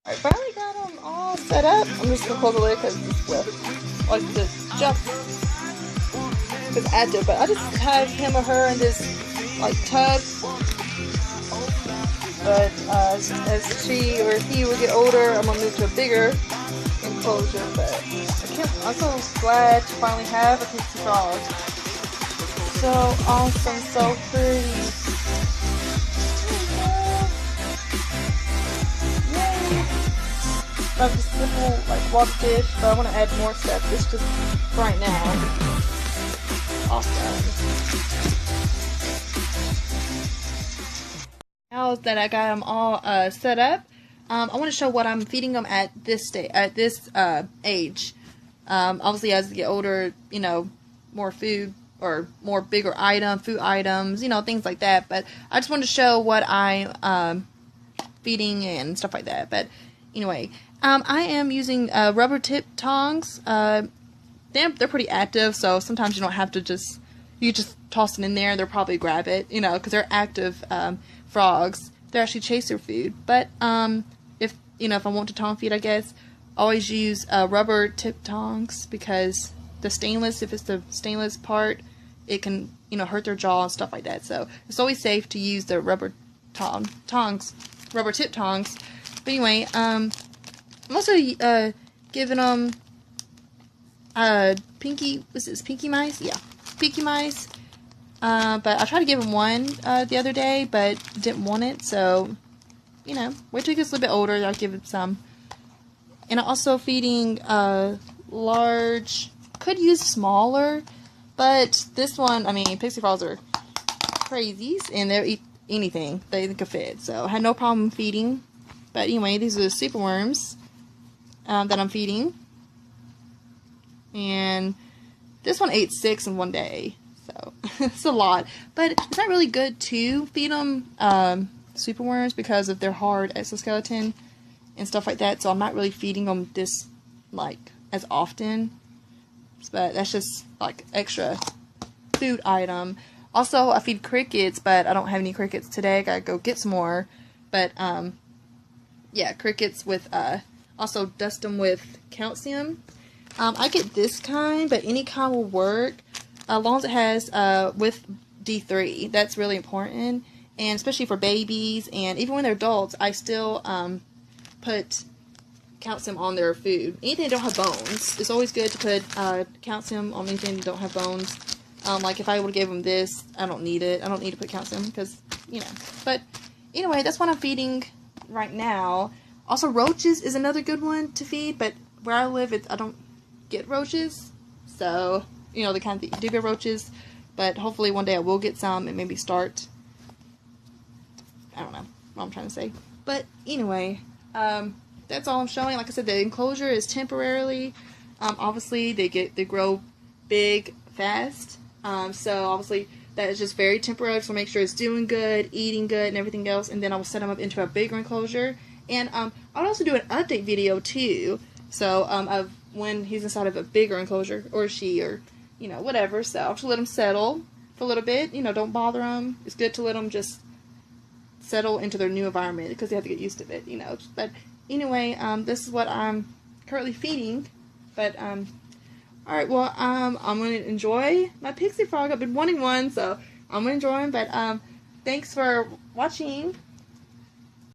I finally got them all set up. I'm just gonna close the lid because this will like to jump is active. But I just have him or her in this like tub. But as she or he will get older, I'm gonna move to a bigger enclosure. But I'm so glad to finally have a pixie frog. So awesome, so pretty. Of the simple like water dish, but I want to add more stuff. This just right now. Awesome. Now that I got them all set up, I want to show what I'm feeding them at this age. Obviously, as they get older, you know, more food or more bigger food items, you know, things like that. But I just wanted to show what I'm feeding and stuff like that. But anyway. I am using rubber tip tongs. They're pretty active, so sometimes you don't have to you just toss it in there and they'll probably grab it, you know, because they're active frogs. They're actually chaser food. But if I want to tong feed, I guess, always use rubber tip tongs because if it's the stainless part, it can, hurt their jaw and stuff like that. So it's always safe to use the rubber tip tongs. But anyway, I'm also giving them pinky mice? Yeah, pinky mice. But I tried to give him one the other day, but didn't want it. So, wait till he gets a little bit older. I'll give him some. And I'm also feeding large. Could use smaller, but this one, pixie frogs are crazies, and they'll eat anything they can fit. So I had no problem feeding. But anyway, these are the super worms that I'm feeding. And this one ate 6 in one day. So it's a lot. But it's not really good to feed them super worms because of their hard exoskeleton and stuff like that. So I'm not really feeding them this as often. But that's just like extra food item. Also, I feed crickets, but I don't have any crickets today. I gotta go get some more. But yeah, crickets with also dust them with calcium. I get this kind, but any kind will work as long as it has with D3. That's really important, and especially for babies, and even when they're adults, I still put calcium on their food. Anything that don't have bones, it's always good to put calcium on anything that don't have bones. Like if I would have gave them this, I don't need it. I don't need to put calcium because, But anyway, that's what I'm feeding right now. Also, roaches is another good one to feed, but where I live, I don't get roaches. So, the kind that you do get roaches. But hopefully one day I will get some and maybe start. I don't know what I'm trying to say. But anyway, that's all I'm showing. Like I said, the enclosure is temporarily. Obviously, they grow big fast. So obviously that is just very temporary. So make sure it's doing good, eating good, and everything else. And then I will set them up into a bigger enclosure. And I'll also do an update video too. So of when he's inside of a bigger enclosure, or she, or whatever. So I'll just let him settle for a little bit. Don't bother them. It's good to let them just settle into their new environment because they have to get used to it. But anyway, this is what I'm currently feeding. But alright, well, I'm going to enjoy my pixie frog. I've been wanting one, so I'm going to enjoy him. But thanks for watching.